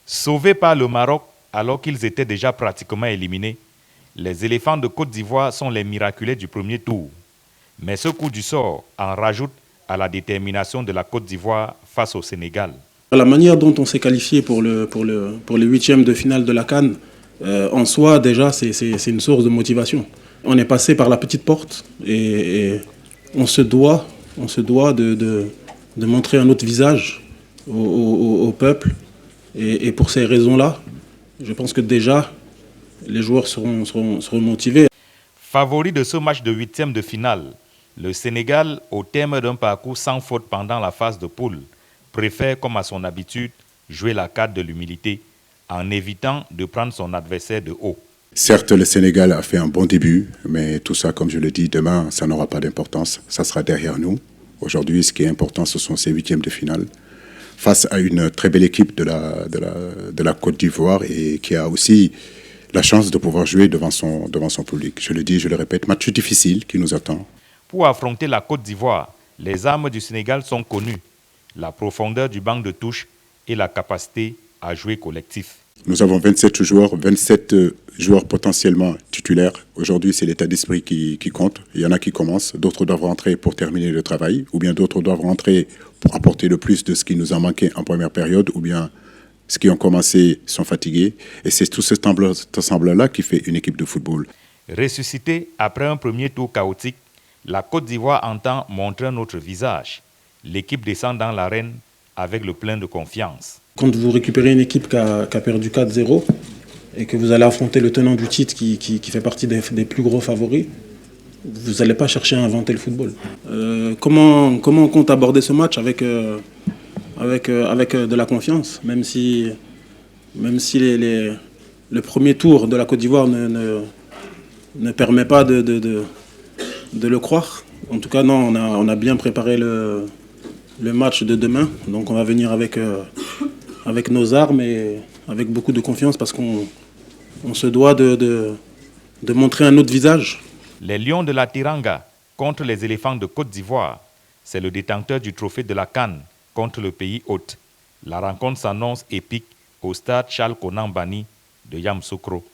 Sauvés par le Maroc alors qu'ils étaient déjà pratiquement éliminés, les éléphants de Côte d'Ivoire sont les miraculés du premier tour. Mais ce coup du sort en rajoute à la détermination de la Côte d'Ivoire face au Sénégal. La manière dont on s'est qualifié pour les huitièmes de finale de la CAN, en soi, déjà, c'est une source de motivation. On est passé par la petite porte et on se doit de montrer un autre visage au peuple. Et pour ces raisons-là, je pense que déjà, les joueurs seront motivés. Favori de ce match de huitième de finale, le Sénégal, au terme d'un parcours sans faute pendant la phase de poule, préfère, comme à son habitude, jouer la carte de l'humilité en évitant de prendre son adversaire de haut. Certes, le Sénégal a fait un bon début, mais tout ça, comme je le dis, demain, ça n'aura pas d'importance. Ça sera derrière nous. Aujourd'hui, ce qui est important, ce sont ces huitièmes de finale face à une très belle équipe de la Côte d'Ivoire et qui a aussi la chance de pouvoir jouer devant son public. Je le dis, je le répète, match difficile qui nous attend. Pour affronter la Côte d'Ivoire, les armes du Sénégal sont connues. La profondeur du banc de touche et la capacité à jouer collectif. Nous avons 27 joueurs potentiellement titulaires. Aujourd'hui, c'est l'état d'esprit qui compte. Il y en a qui commencent, d'autres doivent rentrer pour terminer le travail, ou bien d'autres doivent rentrer pour apporter le plus de ce qui nous a manqué en première période, ou bien ceux qui ont commencé sont fatigués. Et c'est tout cet ensemble-là qui fait une équipe de football. Ressuscité après un premier tour chaotique, la Côte d'Ivoire entend montrer un autre visage. L'équipe descend dans l'arène avec le plein de confiance. Quand vous récupérez une équipe qui a perdu 4-0 et que vous allez affronter le tenant du titre qui fait partie des plus gros favoris, vous n'allez pas chercher à inventer le football. Comment on compte aborder ce match avec de la confiance, même si le premier tour de la Côte d'Ivoire ne permet pas de le croire. En tout cas, non, on a bien préparé le match de demain. Donc on va venir avec nos armes et avec beaucoup de confiance parce qu'on se doit de montrer un autre visage. Les Lions de la Teranga contre les éléphants de Côte d'Ivoire, c'est le détenteur du trophée de la CAN contre le pays hôte. La rencontre s'annonce épique au stade Charles Konan Banny de Yamoussoukro.